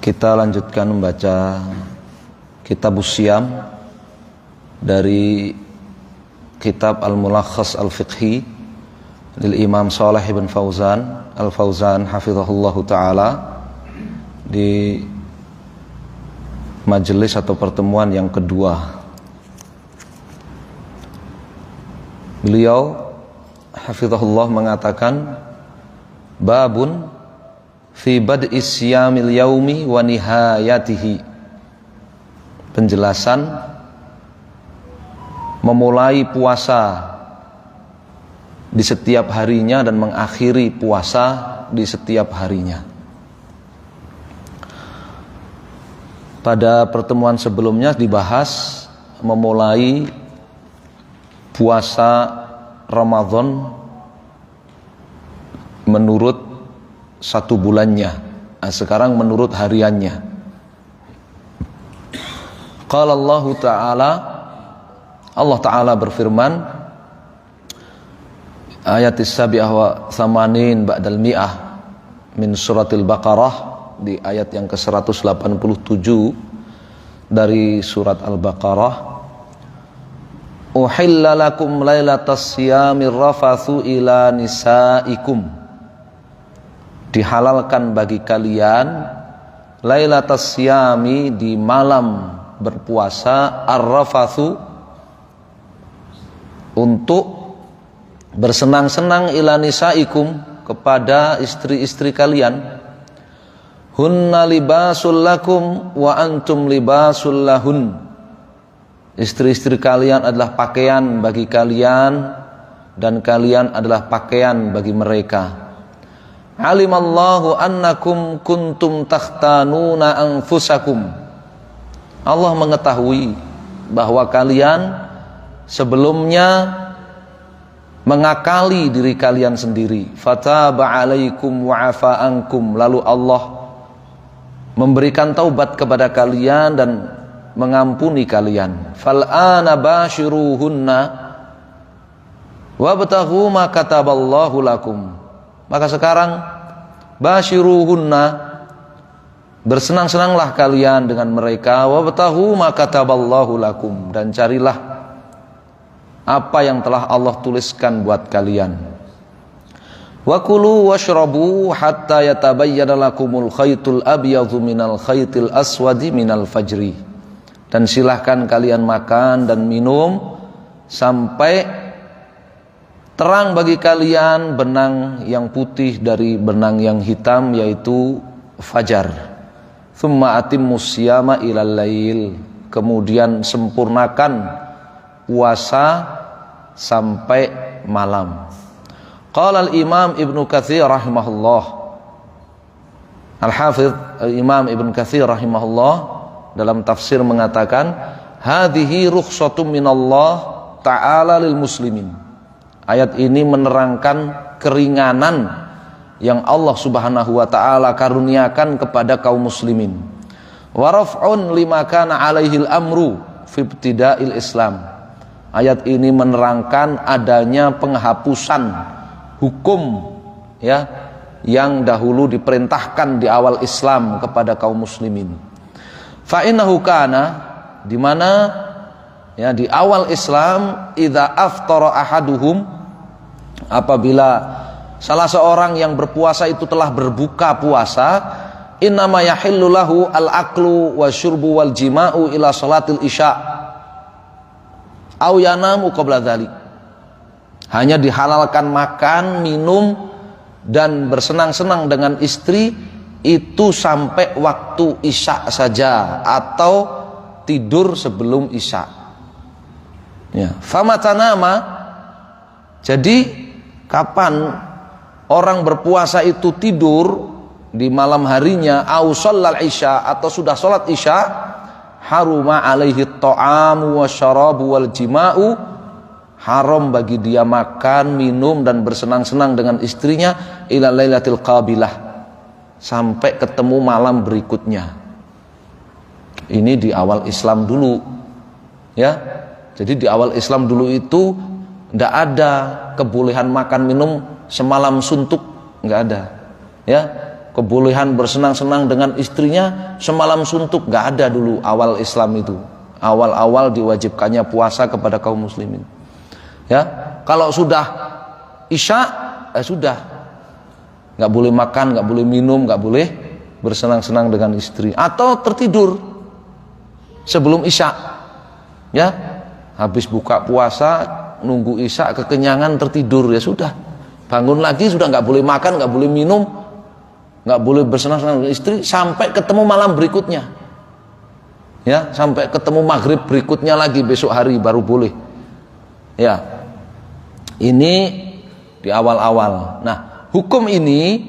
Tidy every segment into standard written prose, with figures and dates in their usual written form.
Kita lanjutkan membaca Kitabus Syiyam dari kitab Al-Mulakhas Al-Fiqhi lil Imam Shalih bin Fauzan Al-Fauzan hafizahullahu taala di majelis atau pertemuan yang kedua. Beliau hafizahullah mengatakan, babun fi bad'i siyamil yaumi wa nihayatihi. Penjelasan memulai puasa di setiap harinya dan mengakhiri puasa di setiap harinya. Pada pertemuan sebelumnya dibahas memulai puasa Ramadan menurut satu bulannya. Sekarang menurut hariannya. Qala Allah Ta'ala, Allah Ta'ala berfirman, ayat as-sabi'ah wa thamanin ba'dal mi'ah min suratil Baqarah, di ayat yang ke-187 dari surat Al-Baqarah. Uhilla lakum lailatas siyamir rafathu ila nisaikum. Dihalalkan bagi kalian lailatas siyami, di malam berpuasa, ar-rafathu, untuk bersenang-senang, ila nisaikum, kepada istri-istri kalian. Hunna libasul lakum wa antum libasul lahun. Istri-istri kalian adalah pakaian bagi kalian dan kalian adalah pakaian bagi mereka. Alimallahu annakum kuntum takhtanuna anfusakum. Allah mengetahui bahwa kalian sebelumnya mengakali diri kalian sendiri. Fataba alaikum wa afa ankum. Lalu Allah memberikan taubat kepada kalian dan mengampuni kalian. Fal'ana bashiruhunna wabtaghu ma kataballahu lakum. Maka sekarang bashiruhunna, bersenang-senanglah kalian dengan mereka, wabtaghu ma kataballahu lakum, dan carilah apa yang telah Allah tuliskan buat kalian. Wa kulu washrabu hatta yatabayyana lakumul khaytul abyadhu minal khaytil aswadi minal fajri. Dan silahkan kalian makan dan minum sampai terang bagi kalian benang yang putih dari benang yang hitam, yaitu fajar. Tsumma atimmus siyama ilal lail. Kemudian sempurnakan puasa sampai malam. Qala al-Imam Ibnu Katsir rahimahullah. Al-Hafidz Imam Ibnu Katsir rahimahullah dalam tafsir mengatakan, hadhihi rukhsatun minallah ta'ala lil muslimin. Ayat ini menerangkan keringanan yang Allah Subhanahu wa taala karuniakan kepada kaum muslimin. Wa raf'un lima kana 'alaihil amru fi ibtida'il Islam. Ayat ini menerangkan adanya penghapusan hukum, ya, yang dahulu diperintahkan di awal Islam kepada kaum muslimin. Fa innahu kana, di mana ya di awal Islam, idza aftara ahaduhum, apabila salah seorang yang berpuasa itu telah berbuka puasa, innama yahillu lahu al-aklu wasyurbu wal jima'u ila salatil isya aw yanamu qabla dzalik. Hanya dihalalkan makan, minum dan bersenang-senang dengan istri itu sampai waktu isya saja, atau tidur sebelum isya. Ya, famatanama, jadi kapan orang berpuasa itu tidur di malam harinya, au shallal isya, atau sudah sholat isya, haruma alaihi ta'amu wasyarabu wal jima'u, haram bagi dia makan, minum dan bersenang-senang dengan istrinya, ila lailatul qabilah, sampai ketemu malam berikutnya. Ini di awal Islam dulu, ya. Jadi di awal Islam dulu itu tidak ada kebolehan makan minum semalam suntuk, nggak ada, ya. kebolehan bersenang-senang dengan istrinya semalam suntuk, nggak ada dulu awal Islam itu. Awal-awal diwajibkannya puasa kepada kaum muslimin. Ya, kalau sudah Isya, sudah nggak boleh makan, nggak boleh minum, nggak boleh bersenang-senang dengan istri, atau tertidur sebelum Isya. Ya, habis buka puasa nunggu Isya kekenyangan tertidur, ya sudah. Bangun lagi sudah nggak boleh makan, nggak boleh minum, nggak boleh bersenang-senang dengan istri sampai ketemu malam berikutnya. Ya, sampai ketemu maghrib berikutnya lagi, besok hari baru boleh. Ya, ini di awal-awal. Nah, hukum ini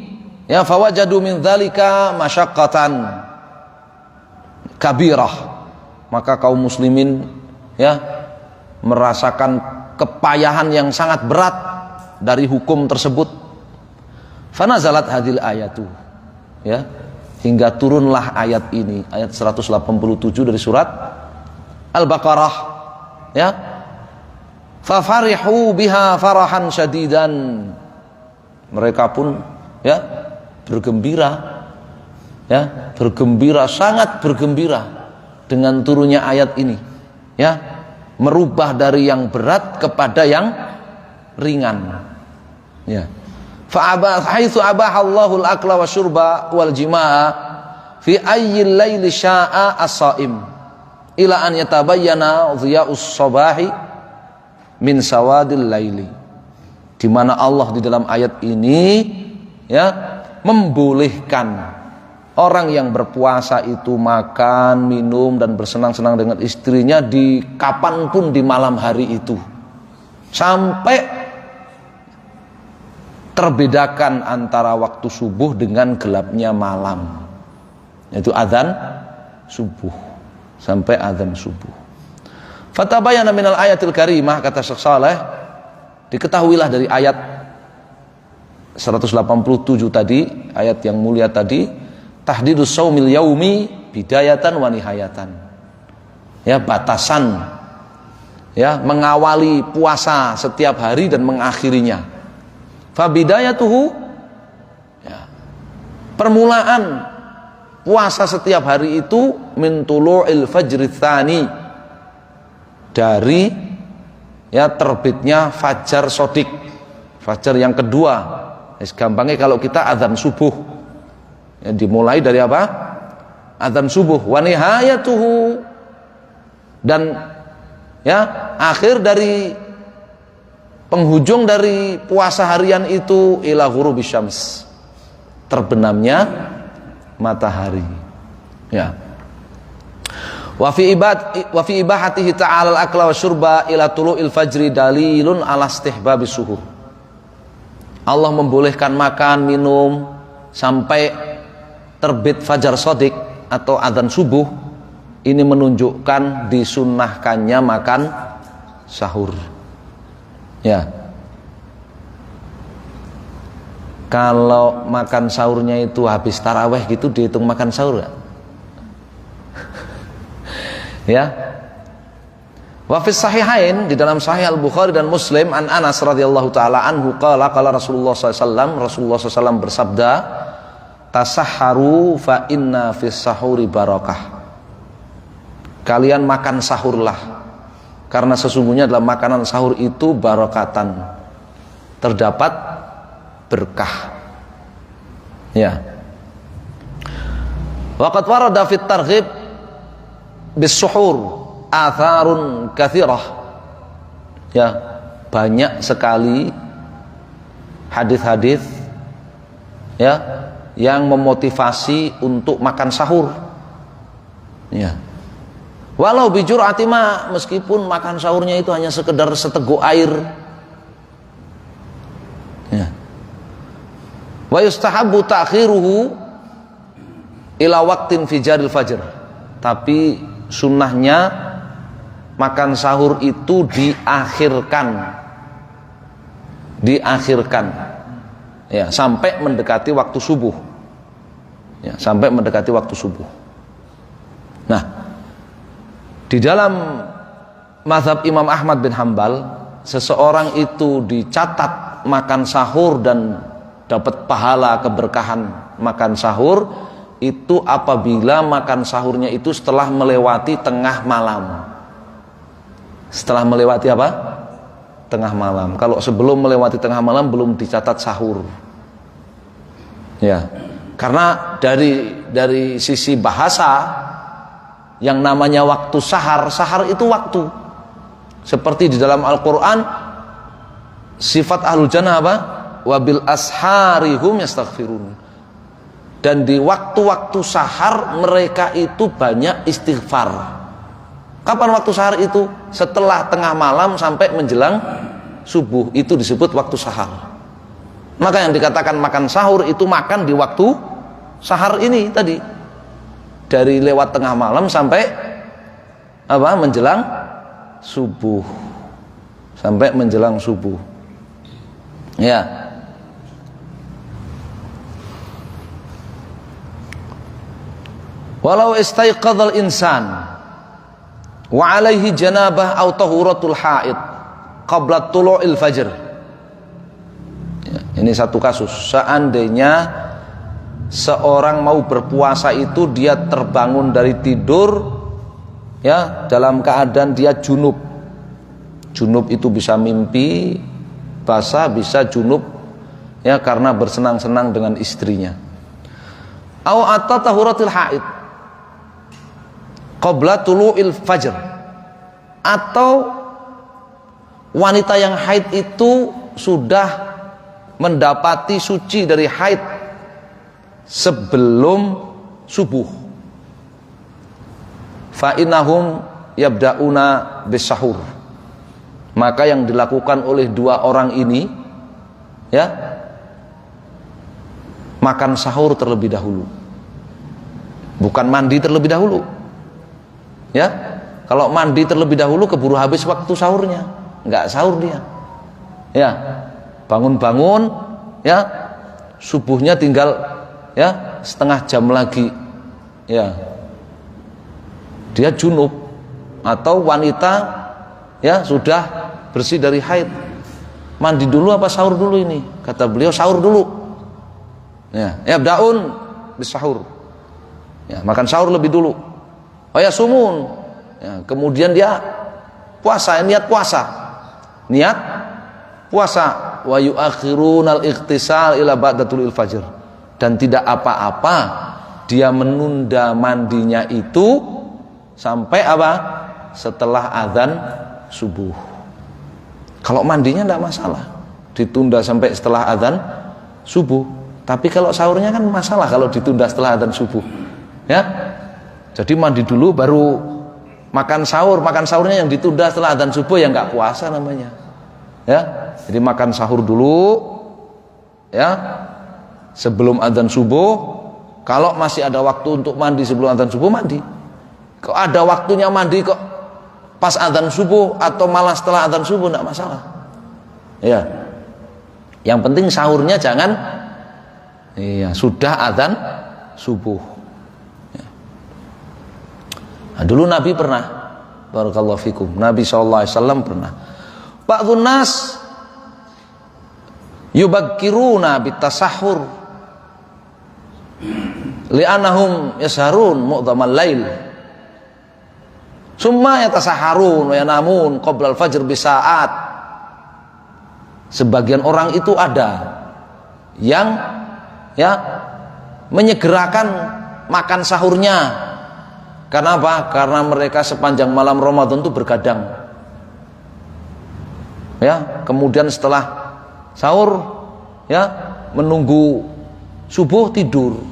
ya fawajadu min dzalika masyaqqatan kabirah. Maka kaum muslimin ya merasakan kepayahan yang sangat berat dari hukum tersebut. Fanazalat hadil ayatu, ya, hingga turunlah ayat ini, ayat 187 dari surat Al-Baqarah, ya. Fafarihu biha farahan syadidan. Mereka pun ya bergembira, ya, bergembira, sangat bergembira dengan turunnya ayat ini, ya, merubah dari yang berat kepada yang ringan. Ya. Haitsu abahallahu al-akla wa syurba wal jimaa fi ayyil laili syaa as-shaim ila an yatabayyana dhiya'us sabahi min sawadil laili. Di mana Allah di dalam ayat ini ya membolehkan orang yang berpuasa itu makan, minum dan bersenang-senang dengan istrinya di kapanpun di malam hari itu, sampai terbedakan antara waktu subuh dengan gelapnya malam, yaitu azan subuh, sampai azan subuh. Fatabayyana minal ayatil karimah, kata Syekh Saleh, diketahuilah dari ayat 187 tadi, ayat yang mulia tadi, tahdidus shaumil yaumi bidayatan wa nihayatan. Ya, batasan ya mengawali puasa setiap hari dan mengakhirinya. Fabidayatuhu, ya, permulaan puasa setiap hari itu min tulu'il fajri tsani, dari ya terbitnya fajar sodik, fajar yang kedua. Gampangnya kalau kita azan subuh, ya, dimulai dari apa? Azan subuh. Wa nihayatuhu, dan ya akhir dari penghujung dari puasa harian itu ila ghurubis syams, terbenamnya matahari. Ya. Wa fi ibahatihi ta'ala al-akla wa syurba ila tulu'il fajri dalilun ala istihbabis suhur. Allah membolehkan makan, minum sampai terbit fajar shadiq atau adzan subuh. Ini menunjukkan disunnahkannya makan sahur. Ya, kalau makan sahurnya itu habis taraweh gitu dihitung makan sahur gak? Ya. Wa fis sahihain, di dalam Sahih Al-Bukhari dan Muslim, an Anas radhiyallahu taala anhu qala Rasulullah sallallahu Rasulullah sallallahu bersabda, tasahharu fa inna fis sahuri barakah. Kalian makan sahurlah, karena sesungguhnya dalam makanan sahur itu barokatan, terdapat berkah. Ya. Waqad warada fit targhib bis suhur atharun katsirah. Ya, banyak sekali hadis-hadis ya yang memotivasi untuk makan sahur. Ya. Walau bijur atima, meskipun makan sahurnya itu hanya sekedar seteguk air. Ya. Wa yustahabbu ta'khiruhu ila waqtin fijaril fajr. Tapi sunnahnya makan sahur itu diakhirkan. Ya, sampai mendekati waktu subuh. Ya, sampai mendekati waktu subuh. Nah, di dalam mazhab Imam Ahmad bin Hanbal, seseorang itu dicatat makan sahur dan dapat pahala keberkahan makan sahur itu apabila makan sahurnya itu setelah melewati tengah malam. Setelah melewati apa? Tengah malam. Kalau sebelum melewati tengah malam belum dicatat sahur. Ya. Karena dari sisi bahasa yang namanya waktu sahar itu waktu. Seperti di dalam Al-Qur'an sifat ahlul jannah apa? Wabil asharihum yastaghfirun. Dan di waktu-waktu sahar mereka itu banyak istighfar. Kapan waktu sahar itu? Setelah tengah malam sampai menjelang subuh, itu disebut waktu sahar. Maka yang dikatakan makan sahur itu makan di waktu sahar ini tadi. Dari lewat tengah malam sampai apa? Menjelang subuh. Sampai menjelang subuh. Ya. Walau istaiqadzal insan wa alaihi janabah aw tahuratul haid qabla tulu'il fajr. Ya, ini satu kasus. Seandainya seorang mau berpuasa itu dia terbangun dari tidur ya dalam keadaan dia junub. Junub itu bisa mimpi basah, bisa junub ya karena bersenang-senang dengan istrinya. Au atta tahuratil haid qabla tulu'il fajr, atau wanita yang haid itu sudah mendapati suci dari haid sebelum subuh. Fa innahum yabda'una bisahur. Maka yang dilakukan oleh dua orang ini ya makan sahur terlebih dahulu. Bukan mandi terlebih dahulu. Ya, kalau mandi terlebih dahulu keburu habis waktu sahurnya, nggak sahur dia. Ya, bangun-bangun, ya, subuhnya tinggal ya setengah jam lagi, ya, dia junub atau wanita ya sudah bersih dari haid, mandi dulu apa sahur dulu ini? Kata beliau sahur dulu. Ya daun bisahur, ya makan sahur lebih dulu. Oh ya sumun, ya, kemudian dia puasa, niat puasa, wa yuakhirunal ikhtisal ila ba'datul fajr, dan tidak apa-apa dia menunda mandinya itu sampai apa? Setelah azan subuh. Kalau mandinya tidak masalah, ditunda sampai setelah azan subuh. Tapi kalau sahurnya kan masalah kalau ditunda setelah azan subuh, ya. Jadi mandi dulu baru makan sahur. Makan sahurnya yang ditunda setelah adzan subuh ya nggak puasa namanya. Ya. Jadi makan sahur dulu ya sebelum adzan subuh. Kalau masih ada waktu untuk mandi sebelum adzan subuh, mandi. Kok ada waktunya mandi kok pas adzan subuh atau malah setelah adzan subuh, nggak masalah. Ya. Yang penting sahurnya jangan sudah adzan subuh. Nah, dulu Nabi pernah, barakallahu fikum, Nabi SAW pernah. Ba'dun nas yubakkiruna bitasahhur li'annahum yasharun mu'dhamal lail. Summa yatasahharun wa yanamun qabla al-fajr bisa'at. Sebagian orang itu ada yang ya menyegerakan makan sahurnya. Karena apa? Karena mereka sepanjang malam Ramadan itu bergadang. Ya, kemudian setelah sahur ya menunggu subuh tidur.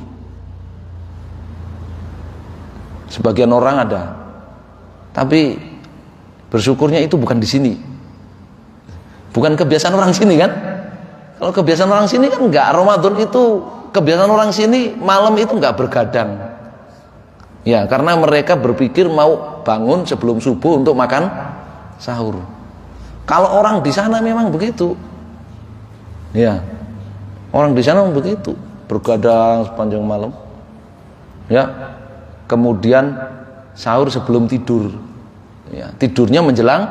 Sebagian orang ada. Tapi bersyukurnya itu bukan di sini. Bukan kebiasaan orang sini kan? Kalau kebiasaan orang sini kan enggak, Ramadan itu kebiasaan orang sini malam itu enggak bergadang. Ya, karena mereka berpikir mau bangun sebelum subuh untuk makan sahur. Kalau orang di sana memang begitu. Ya. Orang di sana memang begitu, bergadang sepanjang malam. Ya. Kemudian sahur sebelum tidur. Ya, tidurnya menjelang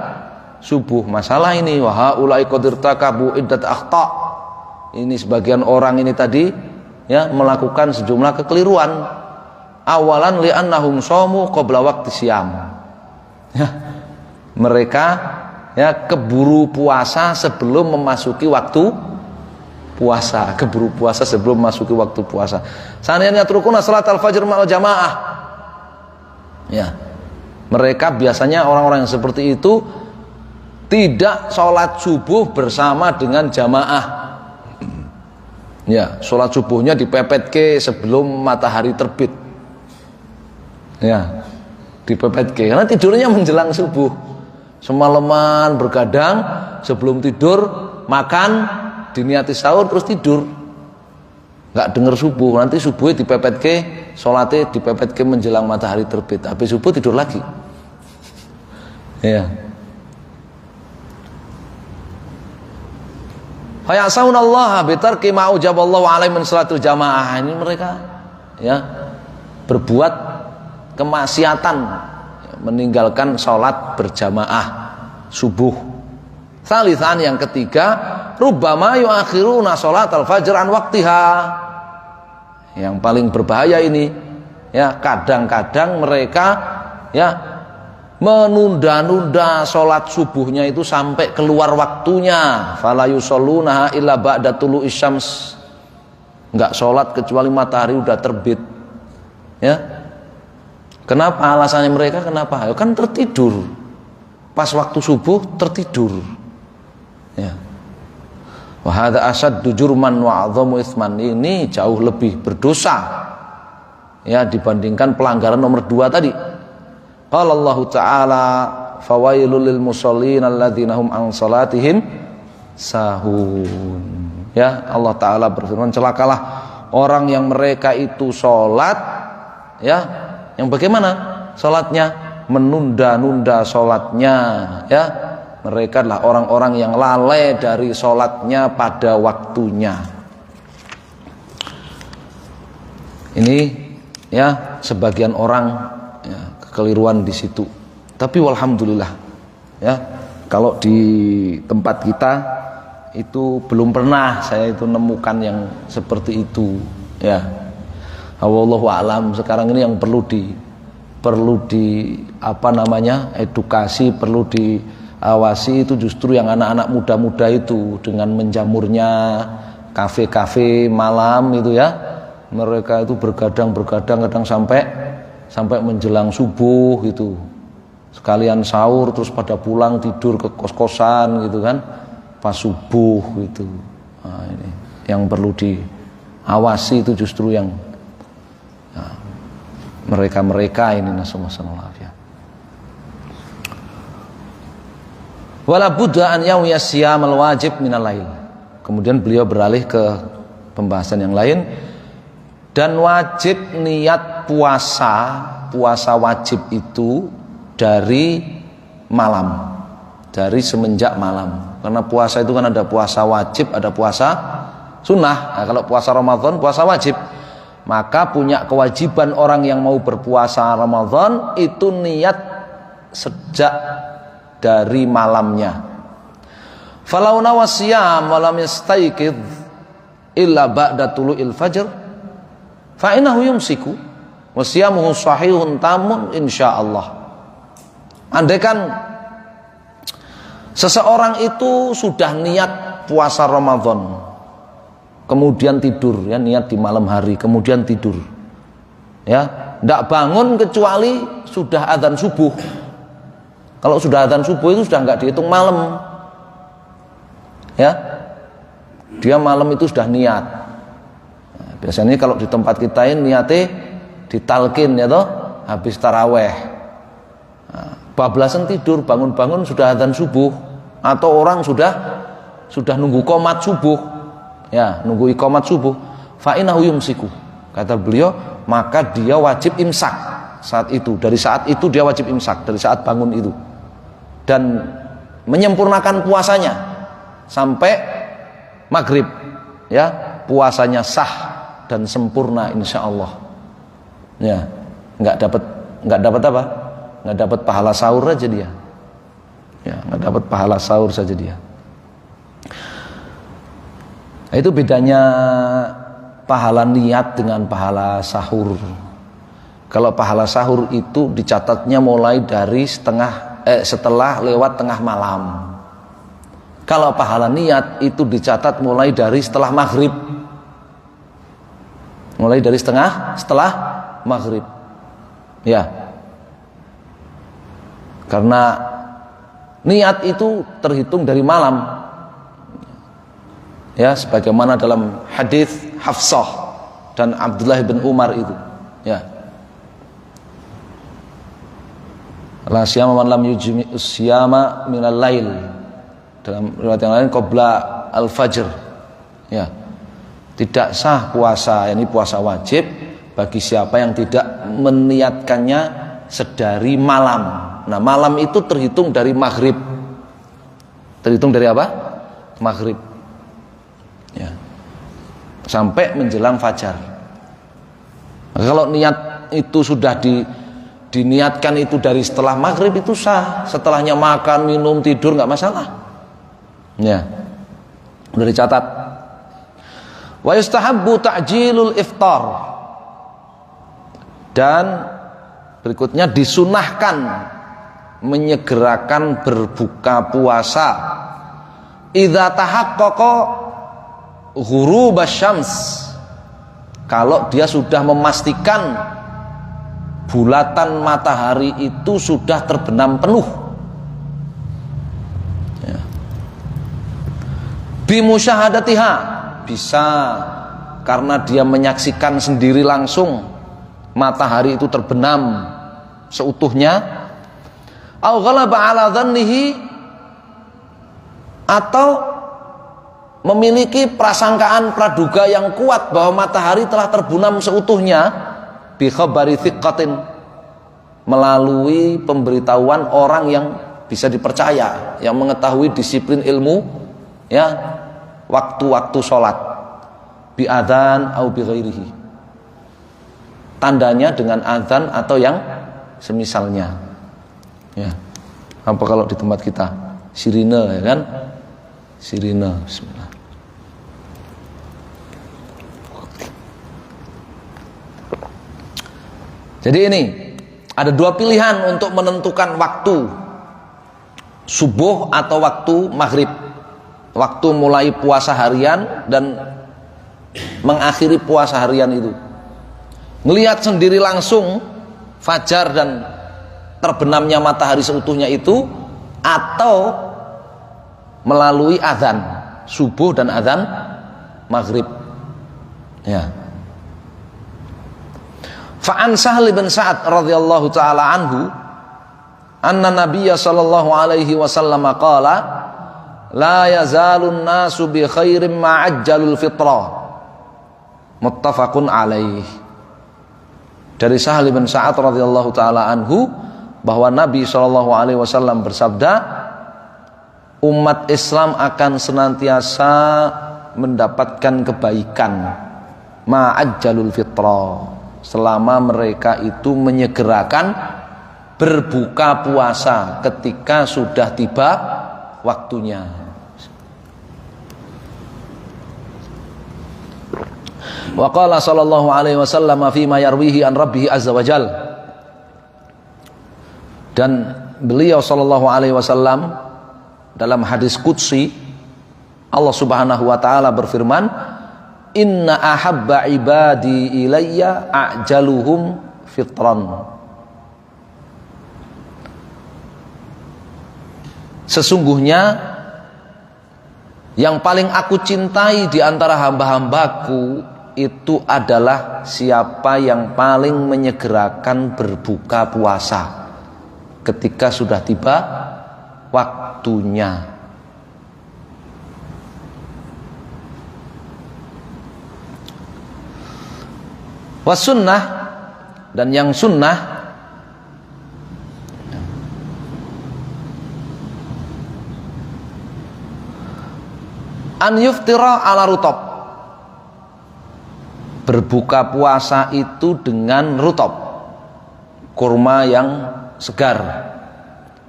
subuh. Masalah ini wa haula'i qad irtakabu iddat akhta. ini sebagian orang ini tadi ya melakukan sejumlah kekeliruan. Awalan li'annahum shamu qabla waqti syam. Ya, mereka ya keburu puasa sebelum memasuki waktu puasa, keburu puasa sebelum memasuki waktu puasa. Saniyanya trukuna salatal fajr ma'al jamaah. Ya. Mereka biasanya orang-orang yang seperti itu tidak sholat subuh bersama dengan jamaah. Ya, sholat subuhnya dipepet ke sebelum matahari terbit. Ya, dipepet ke karena tidurnya menjelang subuh. Semalaman bergadang, sebelum tidur makan, diniati sahur terus tidur. Nggak dengar subuh, nanti subuhnya dipepet ke, sholatnya dipepet ke menjelang matahari terbit. Habis subuh tidur lagi. Ya. Fayasaunallah bitarki ma ujaballahu alaihi min salatul jamaah. Ini mereka ya berbuat kemaksiatan, meninggalkan sholat berjamaah subuh. Salisan yang ketiga, rubbama yuakhiruna sholatal fajr an waqtiha. Yang paling berbahaya ini ya, kadang-kadang mereka ya menunda-nunda sholat subuhnya itu sampai keluar waktunya. Fala yusollunaha illa ba'da tulu'is syams. Enggak sholat kecuali matahari udah terbit. Ya. Kenapa alasannya mereka? Kenapa? Ya kan tertidur. Pas waktu subuh tertidur. Ya. Wa hadza asaddu jurman wa 'adhamu itsman. Ini jauh lebih berdosa ya dibandingkan pelanggaran nomor 2 tadi. Qala Allah Ta'ala fawailul lil musallin alladzina hum an salatihim sahun. Ya, Allah Ta'ala berfirman, celakalah orang yang mereka itu sholat ya, yang bagaimana sholatnya? Menunda-nunda sholatnya ya. Mereka adalah orang-orang yang lalai dari sholatnya pada waktunya. Ini ya sebagian orang ya, kekeliruan di situ. Tapi walhamdulillah ya, kalau di tempat kita itu belum pernah saya itu nemukan yang seperti itu ya. Wallahu a'lam. Sekarang ini yang perlu di apa namanya edukasi, perlu diawasi itu justru yang anak-anak muda-muda itu dengan menjamurnya kafe-kafe malam itu ya. Mereka itu bergadang kadang sampai menjelang subuh gitu. Sekalian sahur terus pada pulang tidur ke kos-kosan gitu kan. Pas subuh gitu. Nah, ini yang perlu diawasi itu justru yang mereka ini nasallallahu alaihi. Wala budda an yawiyasyam al-wajib minal lail. Kemudian beliau beralih ke pembahasan yang lain, dan wajib niat puasa wajib itu dari malam, dari semenjak malam. Karena puasa itu kan ada puasa wajib, ada puasa sunnah. Nah, kalau puasa Ramadan puasa wajib, maka punya kewajiban orang yang mau berpuasa Ramadan itu niat sejak dari malamnya. Falau nawasiyam walam yastaiqidh illa ba'da tulu'il fajr fa innahu yumsiku wa siyamuhu sahihun tamun insyaallah. Andaikan seseorang itu sudah niat puasa Ramadan, kemudian tidur ya, niat di malam hari kemudian tidur ya, tidak bangun kecuali sudah adzan subuh. Kalau sudah adzan subuh itu sudah nggak dihitung malam ya, dia malam itu sudah niat. Nah, biasanya kalau di tempat kita ini niatnya ditalkin ya toh, habis taraweh bablasan tidur, bangun-bangun sudah adzan subuh, atau orang sudah nunggu qomat subuh ya, nunggu iqamat subuh. Fa innahu yumsiku, kata beliau, maka dia wajib imsak saat itu. Dari saat itu dia wajib imsak, dari saat bangun itu, dan menyempurnakan puasanya sampai maghrib ya, puasanya sah dan sempurna insyaallah ya. Nggak dapat apa? Nggak dapat pahala sahur aja dia ya, nggak dapat pahala sahur saja dia. Itu bedanya pahala niat dengan pahala sahur. Kalau pahala sahur itu dicatatnya mulai dari setelah lewat tengah malam. Kalau pahala niat itu dicatat mulai dari setelah maghrib. Mulai dari setelah maghrib. Ya. Karena niat itu terhitung dari malam. Ya, sebagaimana dalam hadis Hafsah dan Abdullah bin Umar itu. Ya. La siyama man lam yujmi usyama minal lail. Dalam riwayat yang lain qabla al-fajr. Ya. Tidak sah puasa, ini puasa wajib bagi siapa yang tidak meniatkannya sedari malam. Nah, malam itu terhitung dari maghrib. Terhitung dari apa? Maghrib. Ya. Sampai menjelang fajar. Nah, kalau niat itu sudah diniatkan itu dari setelah maghrib itu sah. Setelahnya makan, minum, tidur nggak masalah. Ya, udah dicatat. Wa yustahabbu ta'jilul iftar. Dan berikutnya disunahkan menyegerakan berbuka puasa. Idza tahaqqaqa ghurubasy syams, kalau dia sudah memastikan bulatan matahari itu sudah terbenam penuh. Ya. Bimusyahadatiha, bisa karena dia menyaksikan sendiri langsung matahari itu terbenam seutuhnya. Au ghalaba ala dhannihi, atau memiliki prasangkaan praduga yang kuat bahwa matahari telah terbenam seutuhnya bi khabari thiqatin, melalui pemberitahuan orang yang bisa dipercaya, yang mengetahui disiplin ilmu, ya, waktu-waktu sholat, bi adzan au bi ghairihi, tandanya dengan adzan atau yang semisalnya. Ya. Apa kalau di tempat kita sirine, ya kan? Sirine. Bismillah. Jadi ini ada dua pilihan untuk menentukan waktu subuh atau waktu maghrib, waktu mulai puasa harian dan mengakhiri puasa harian itu. Melihat sendiri langsung fajar dan terbenamnya matahari seutuhnya itu, atau melalui azan subuh dan azan maghrib. Ya. Fa'an Sahl bin Sa'ad radhiyallahu taala anhu anna Nabiyya sallallahu alaihi wasallam qala la yazalun nasu bi khairin ma ajjalul fitra, muttafaqun alaih. Dari Sahl bin Sa'ad radhiyallahu taala anhu bahwa Nabi sallallahu alaihi wasallam bersabda, umat Islam akan senantiasa mendapatkan kebaikan ma ajjalul fitra, selama mereka itu menyegerakan berbuka puasa ketika sudah tiba waktunya. Wa qala sallallahu alaihi wasallam fi ma yarwihi an rabbih azza wa jal, dan beliau sallallahu alaihi wasallam dalam hadis qudsi Allah Subhanahu wa taala berfirman, inna ahabba ibadi ilayya a'jaluhum fitran. Sesungguhnya yang paling aku cintai di antara hamba-hambaku itu adalah siapa yang paling menyegerakan berbuka puasa ketika sudah tiba waktunya. Wasunnah, dan yang sunnah an yuftira ala rutab, berbuka puasa itu dengan rutab, kurma yang segar.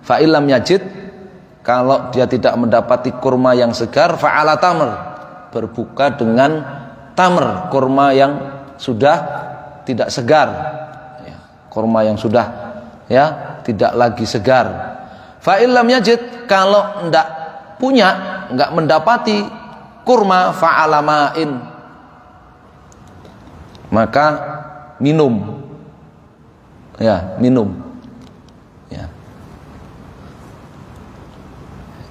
Fa illam yajid, kalau dia tidak mendapati kurma yang segar, fa ala tamr, berbuka dengan tamr, kurma yang sudah tidak segar, ya, kurma yang sudah ya tidak lagi segar. Fa illam yajid, kalau ndak punya, nggak mendapati kurma, fa'alama'in, maka minum, ya minum, ya.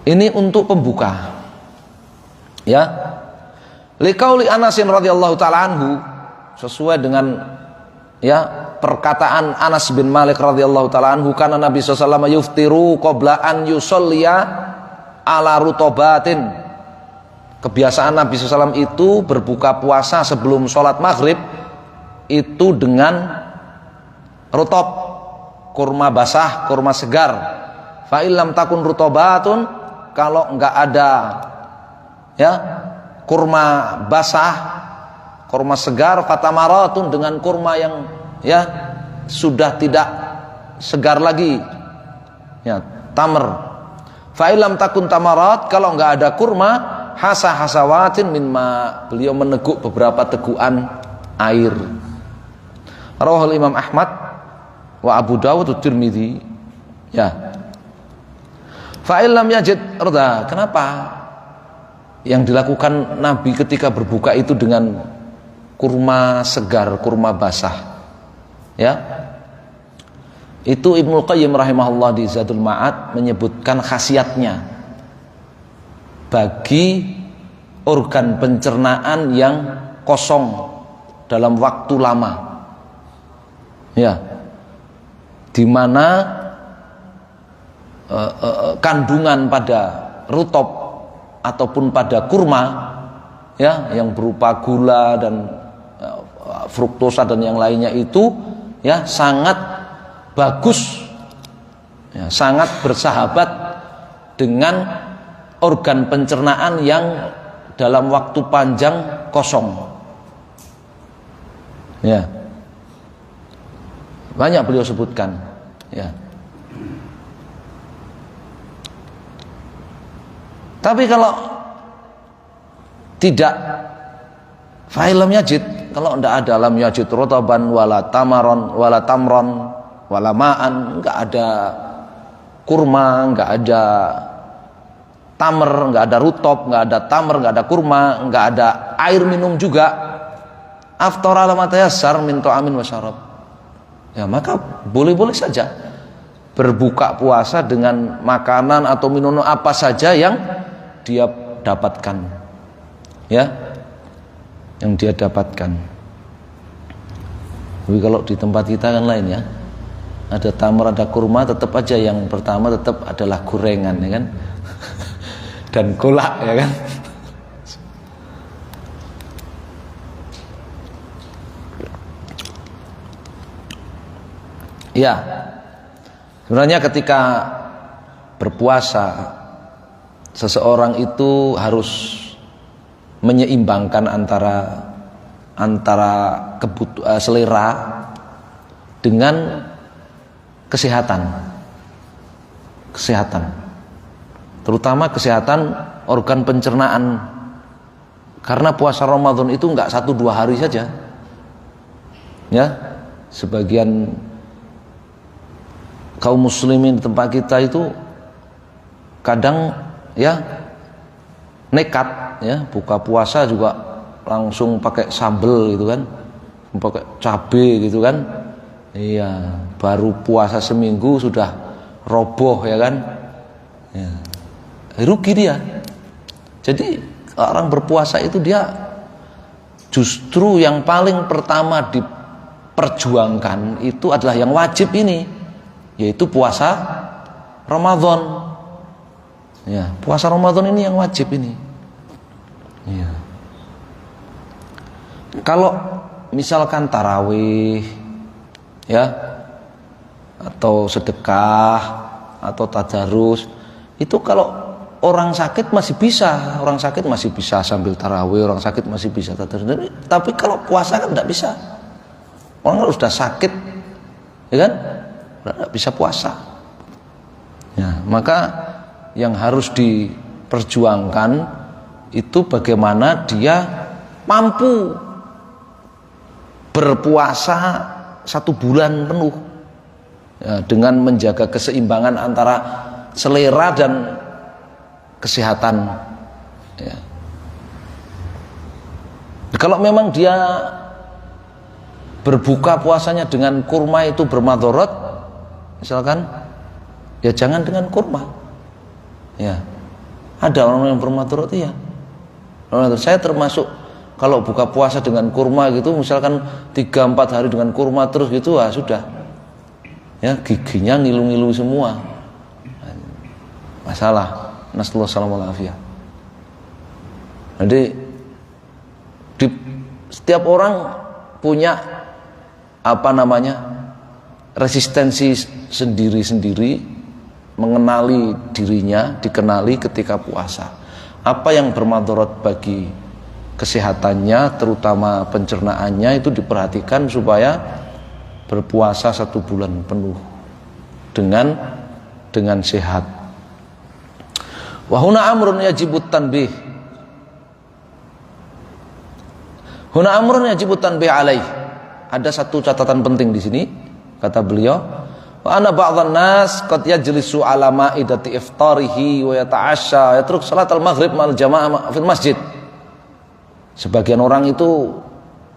Ini untuk pembuka, ya. Liqauli Anasin radhiyallahu taala anhu, sesuai dengan ya perkataan Anas bin Malik radhiyallahu taala anhu, karena Nabi sallallahu alaihi wasallam yuftiru qabla an yusolliya ala rutobatin. Kebiasaan Nabi SAW itu berbuka puasa sebelum sholat maghrib itu dengan rutob, kurma basah, kurma segar. Fa illam takun rutobatun, kalau enggak ada ya kurma basah, kurma segar, fatamaratun, dengan kurma yang ya sudah tidak segar lagi, ya tamr. Fa illam takun tamarat, kalau enggak ada kurma, hasawatin min ma, beliau meneguk beberapa tegukan air. Rawahul Imam Ahmad wa Abu Dawud wa Tirmidzi, ya. Fa illam yajid rada, kenapa yang dilakukan Nabi ketika berbuka itu dengan kurma segar, kurma basah, ya? Itu Ibnu Qayyim rahimahullah di Zadul Ma'ad menyebutkan khasiatnya bagi organ pencernaan yang kosong dalam waktu lama, ya, di mana kandungan pada rutob ataupun pada kurma, ya, yang berupa gula dan fruktosa dan yang lainnya itu, ya, sangat bagus, ya, sangat bersahabat dengan organ pencernaan yang dalam waktu panjang kosong, ya, banyak beliau sebutkan, ya. Tapi kalau tidak, fa'ilam yajid, kalau tidak ada lam yajid rotaban wala tamaron wala tamron wala ma'an, enggak ada kurma, enggak ada tamer, enggak ada rutop, enggak ada tamer, enggak ada kurma, enggak ada air minum juga, aftara ala ma tayassar min ta'amin wa syarab, ya, maka boleh-boleh saja berbuka puasa dengan makanan atau minuman apa saja yang dia dapatkan, ya, yang dia dapatkan. Tapi kalau di tempat kita kan lain, ya, ada tamar, ada kurma, tetap aja yang pertama tetap adalah gorengan, ya kan, dan kolak, ya kan. Ya, sebenarnya ketika berpuasa seseorang itu harus menyeimbangkan antara selera dengan kesehatan, terutama kesehatan organ pencernaan, karena puasa Ramadan itu enggak 1-2 hari saja, ya. Sebagian kaum muslimin di tempat kita itu kadang, ya, nekat, ya, buka puasa juga langsung pakai sambel gitu kan, pakai cabai gitu kan, iya, baru puasa seminggu sudah roboh, ya kan, ya, rugi dia. Jadi orang berpuasa itu dia justru yang paling pertama diperjuangkan itu adalah yang wajib ini, yaitu puasa Ramadan. Ya, puasa Ramadan ini yang wajib ini. Ya. Kalau misalkan tarawih, ya, atau sedekah atau tadarus, itu kalau orang sakit masih bisa, sambil tarawih, orang sakit masih bisa tadarus. Tapi kalau puasa kan tidak bisa. Orang kalau sudah sakit, ya kan, tidak bisa puasa. Ya, maka yang harus diperjuangkan itu bagaimana dia mampu berpuasa 1 bulan penuh ya, dengan menjaga keseimbangan antara selera dan kesehatan ya. Kalau memang dia berbuka puasanya dengan kurma itu bermadharat misalkan, ya jangan dengan kurma ya. Ada orang yang bermadharat ya. Saya termasuk kalau buka puasa dengan kurma gitu, misalkan 3-4 hari dengan kurma terus gitu, sudah ya, giginya ngilu-ngilu semua, masalah. Nasallahu alaihi wasallam. Jadi setiap orang punya resistensi sendiri-sendiri, mengenali dirinya, dikenali ketika puasa. Apa yang bermadharat bagi kesehatannya, terutama pencernaannya, itu diperhatikan supaya berpuasa 1 bulan penuh dengan sehat. Wa huna amrun yajibut tanbih. Huna amrun yajibut tanbih alaih. Ada satu catatan penting di sini, kata beliau, wa ana ba'dhan nas qad yajlisu ala ma'idati iftarihi wa yata'asha yatruk salatal maghrib ma'al jamaah fil masjid. Sebagian orang itu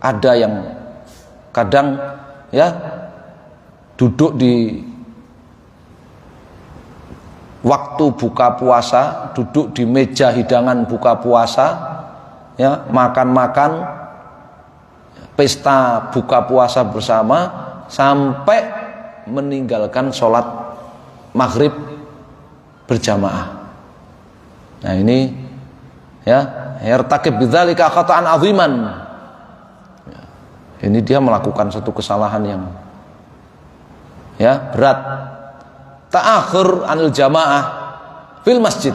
ada yang kadang ya duduk di waktu buka puasa, duduk di meja hidangan buka puasa ya, makan-makan, pesta buka puasa bersama sampai meninggalkan sholat maghrib berjamaah. Nah ini ya, yartakib bidzalika khata'an 'aziman. Ya, ini dia melakukan satu kesalahan yang ya berat. Ta'akhur anil jamaah fil masjid.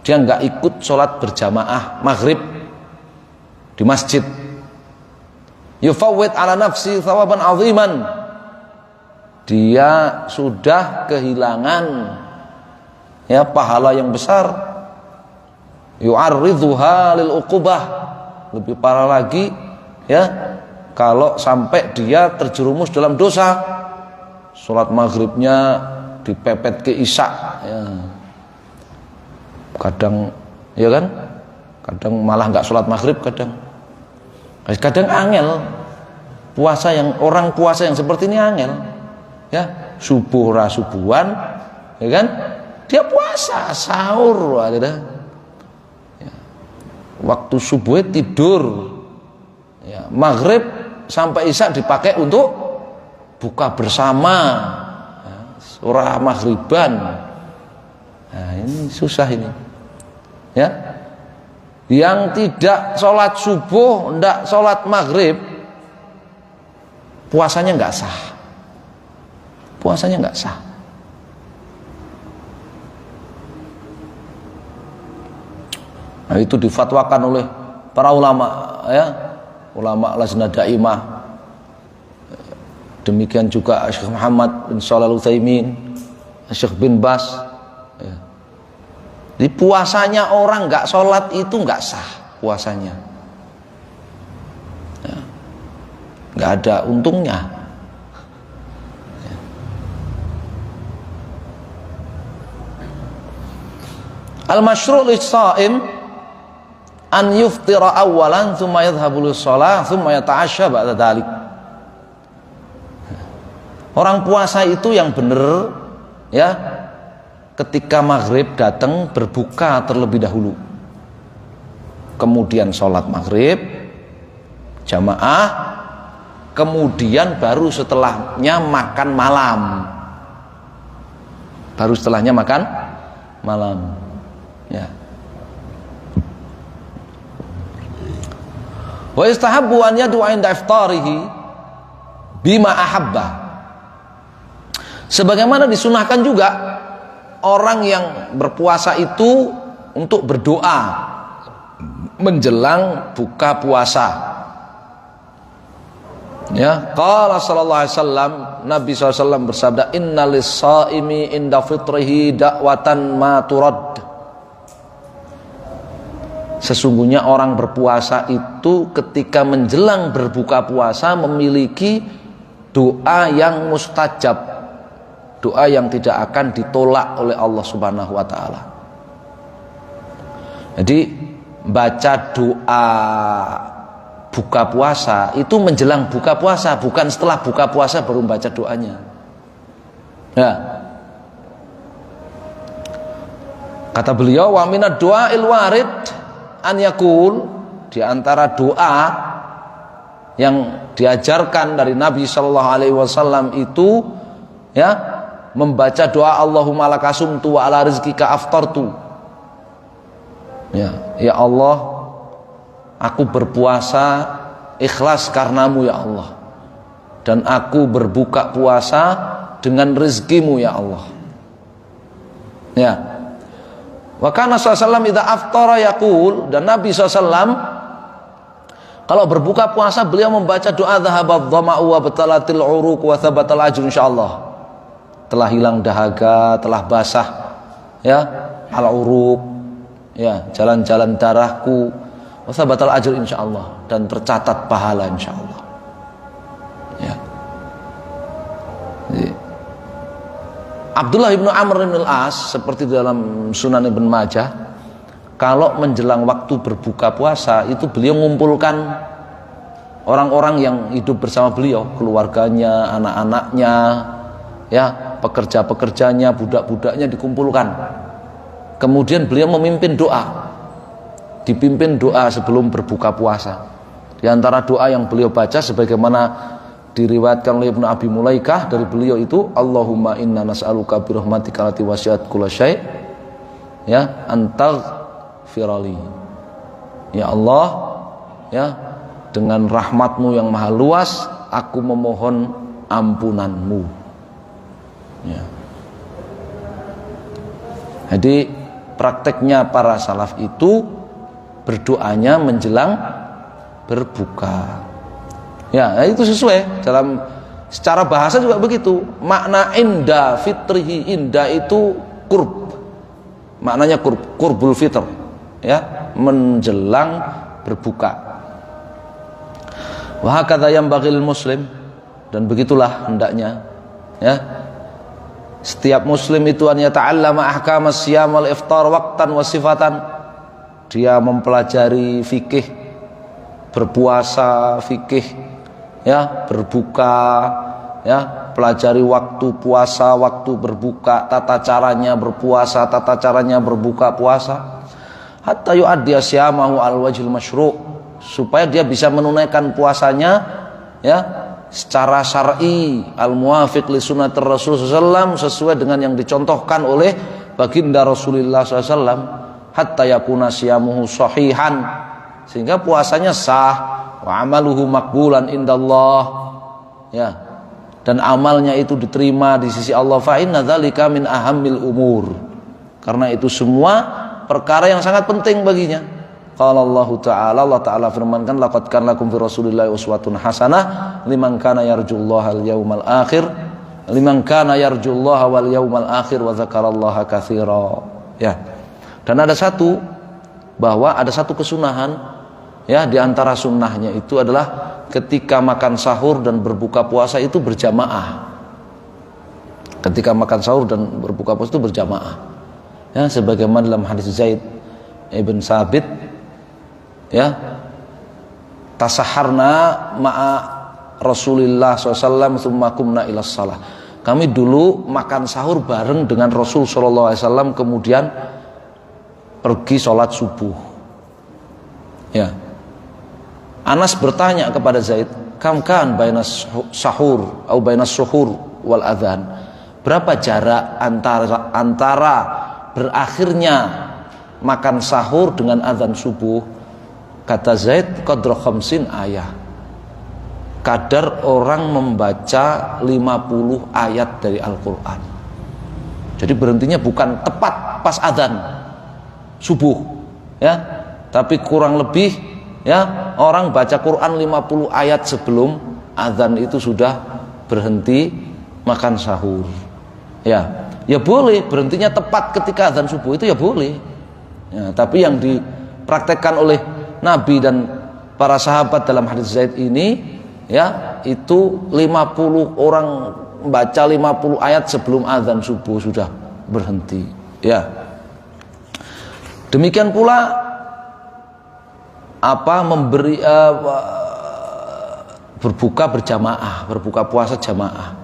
Dia enggak ikut sholat berjamaah maghrib di masjid. Yufawwid ala nafsi thawaban 'aziman. Dia sudah kehilangan ya pahala yang besar. Yu'arridhuha lil uqubah. Lebih parah lagi ya kalau sampai dia terjerumus dalam dosa. Sholat maghribnya dipepet ke isya ya. Kadang ya kan, kadang malah nggak sholat maghrib, kadang angel puasa, yang orang puasa yang seperti ini angel ya, subuh rasubuhan ya kan, dia puasa sahur ya. Waktu subuh tidur ya, maghrib sampai isya dipakai untuk buka bersama ya, surah maghriban. Nah ini susah ini ya. Yang tidak sholat subuh, tidak sholat maghrib, puasanya nggak sah. Puasanya nggak sah. Nah itu difatwakan oleh para ulama ya, ulama Lajnah Daimah. Demikian juga Syekh Muhammad bin Shalih Al-Utsaimin, Syekh bin Bas ya. Di puasanya orang nggak sholat itu nggak sah puasanya ya. Nggak ada untungnya ya. Al-masyru' lis-sha'im an yuftira awalan thumma yadhhabu lis-shalah thumma yata'ashsha ba'da dzalik. Orang puasa itu yang benar ya, ketika maghrib datang berbuka terlebih dahulu, kemudian sholat maghrib jamaah, kemudian baru setelahnya makan malam, ya. Wa istahabbu an yad'a inda iftarihi bima ahabba. Sebagaimana disunahkan juga orang yang berpuasa itu untuk berdoa menjelang buka puasa. Ya, qala sallallahu alaihi wasallam, Nabi SAW bersabda, innalis shaimi inda fitrihi da'watan ma turad. Sesungguhnya orang berpuasa itu ketika menjelang berbuka puasa memiliki doa yang mustajab, doa yang tidak akan ditolak oleh Allah Subhanahu wa taala. Jadi baca doa buka puasa itu menjelang buka puasa, bukan setelah buka puasa baru baca doanya. Ya. Kata beliau, wa minad du'ail warid an yakul, di antara doa yang diajarkan dari Nabi sallallahu alaihi wasallam itu ya, membaca doa Allahumma lakasumtu wa ala rizqika aftartu. Ya Allah, aku berpuasa ikhlas karenamu ya Allah, dan aku berbuka puasa dengan rezekimu ya Allah. Ya. Wa kana sallallahu idza aftara yaqul, dan Nabi sallallahu kalau berbuka puasa beliau membaca doa dhahabadh dhama'u wa batalatil uruq wa thabatal ajr insyaallah. Telah hilang dahaga, telah basah ya al uruq, ya jalan-jalan darahku, wa thabatal ajr insyaallah, dan tercatat pahala insyaallah. Ya. Jadi, Abdullah ibnu Amr bin al-As seperti dalam Sunan Ibn Majah, kalau menjelang waktu berbuka puasa itu beliau mengumpulkan orang-orang yang hidup bersama beliau, keluarganya, anak-anaknya, ya, pekerja-pekerjanya, budak-budaknya dikumpulkan. Kemudian beliau memimpin doa, dipimpin doa sebelum berbuka puasa. Di antara doa yang beliau baca sebagaimana diriwayatkan oleh Ibnu Abi Mulaikah dari beliau itu, Allahumma inna nas'aluka birahmatika allati wasi'at kulla syai' ya antaghfirali. Ya Allah, ya, dengan rahmatmu yang maha luas aku memohon ampunanmu. Ya. Jadi prakteknya para salaf itu berdoanya menjelang berbuka. Ya, itu sesuai dalam secara bahasa juga begitu. Makna inda fitrihi, inda itu qurb. Maknanya qurbul fitr, ya, menjelang berbuka. Wa hakadha yanbaghil muslim, dan begitulah hendaknya, ya, setiap muslim itu an yata'allama ahkamas siyam wal iftar waqtan wa sifatan. Dia mempelajari fikih berpuasa, fikih ya berbuka, ya, pelajari waktu puasa, waktu berbuka, tata caranya berpuasa, tata caranya berbuka puasa, hatta yu'addi syamahu al wajhil masyru', supaya dia bisa menunaikan puasanya ya secara syar'i al muwafiq li sunnatir Rasul sallallahu, sesuai dengan yang dicontohkan oleh baginda Rasulullah sallallahu, hatta yakuna syamuhu sahihan, sehingga puasanya sah, wa amaluhu makbulan indallah, ya, dan amalnya itu diterima di sisi Allah. Fa inna dzalika min ahammil umur, karena itu semua perkara yang sangat penting baginya. Qala Allah Ta'ala, Allah Ta'ala firmankan, laqad kana lakum fi rasulillahi uswatun hasanah liman kana yarjullaha wal yawmal akhir, liman kana yarjullaha wal yawmal akhir wa dzakarallaha katsira. Ya. Dan ada satu, bahwa ada satu kesunahan, ya, di antara sunnahnya itu adalah ketika makan sahur dan berbuka puasa itu berjamaah. Ketika makan sahur dan berbuka puasa itu berjamaah. Ya, sebagaimana dalam hadis Zaid ibn Sabit, ya, tasaharna ma'a Rasulillah SAW tsumma qumna ila shalah. Kami dulu makan sahur bareng dengan Rasul sallallahu alaihi wasallam, kemudian pergi sholat subuh. Ya. Anas bertanya kepada Zaid, kam kan bainas sahur atau bainas suhur wal adzan, berapa jarak antara berakhirnya makan sahur dengan azan subuh? Kata Zaid, qadra khamsin ayah, kadar orang membaca 50 ayat dari Al-Quran. Jadi berhentinya bukan tepat pas azan subuh, ya, tapi kurang lebih, ya, orang baca Quran 50 ayat sebelum azan itu sudah berhenti makan sahur. Ya boleh berhentinya tepat ketika azan subuh, itu ya boleh. Ya, tapi yang dipraktekkan oleh Nabi dan para sahabat dalam hadis Zaid ini, ya, itu 50 orang baca 50 ayat sebelum azan subuh sudah berhenti, ya. Demikian pula berbuka berjamaah, berbuka puasa jamaah,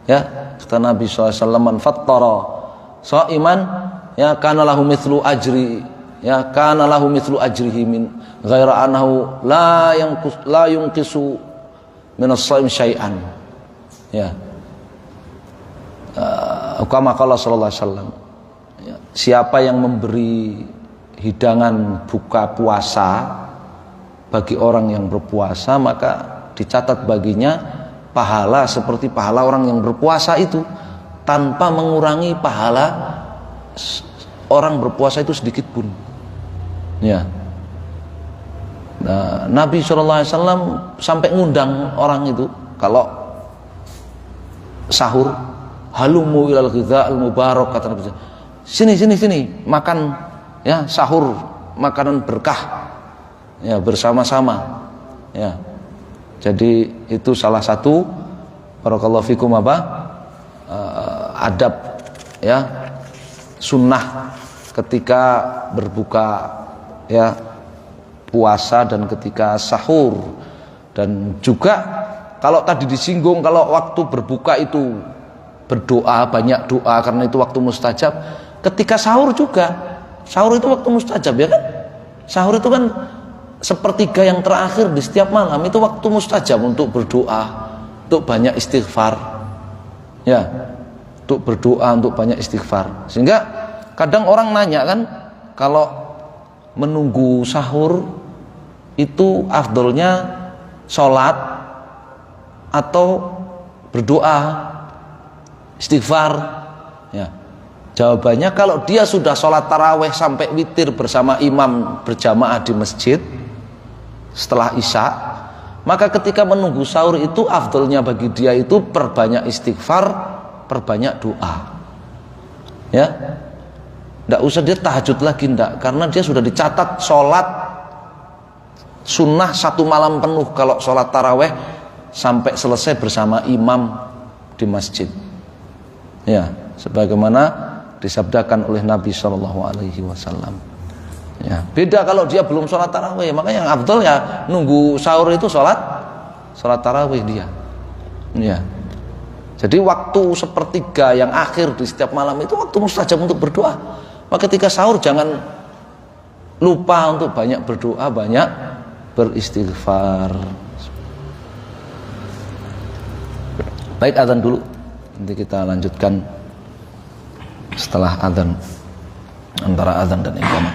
ya. Kata Nabi SAW, man fattara shaiman, ya, kana lahu mithlu ajri, ya, kana lahu mithlu ajrihi min ghaira annahu la yunqisu min as-shaim syai'an, ya. Kama qala sallallahu alaihi wasallam, ya, siapa yang memberi hidangan buka puasa bagi orang yang berpuasa, maka dicatat baginya pahala seperti pahala orang yang berpuasa itu, tanpa mengurangi pahala orang berpuasa itu sedikit pun, ya. Nah, Nabi SAW sampai ngundang orang itu kalau sahur, halumu ilal ghidha'il mubarak, kata Nabi, sini makan, ya, sahur makanan berkah, ya, bersama-sama, ya. Jadi itu salah satu barakallahu fikum adab, ya, sunnah ketika berbuka, ya, puasa dan ketika sahur. Dan juga kalau tadi disinggung kalau waktu berbuka itu berdoa, banyak doa karena itu waktu mustajab. Ketika sahur juga, sahur itu waktu mustajab, ya kan? Sahur itu kan sepertiga yang terakhir di setiap malam, itu waktu mustajab untuk berdoa, untuk banyak istighfar, ya, untuk berdoa, untuk banyak istighfar. Sehingga kadang orang nanya kan, kalau menunggu sahur itu afdolnya sholat atau berdoa, istighfar, ya. Jawabannya, kalau dia sudah sholat taraweh sampai witir bersama imam berjamaah di masjid setelah isya, maka ketika menunggu sahur itu afdolnya bagi dia itu perbanyak istighfar, perbanyak doa, ya. Tidak usah dia tahajud lagi, tidak, karena dia sudah dicatat sholat sunnah 1 malam penuh kalau sholat taraweh sampai selesai bersama imam di masjid, ya, sebagaimana disabdakan oleh Nabi SAW. Ya, beda kalau dia belum sholat tarawih, makanya yang afdal ya nunggu sahur itu sholat tarawih dia, ya. Jadi waktu sepertiga yang akhir di setiap malam itu waktu mustajab untuk berdoa. Maka ketika sahur jangan lupa untuk banyak berdoa, banyak beristighfar. Baik, azan dulu, nanti kita lanjutkan setelah azan, antara azan dan iqamah.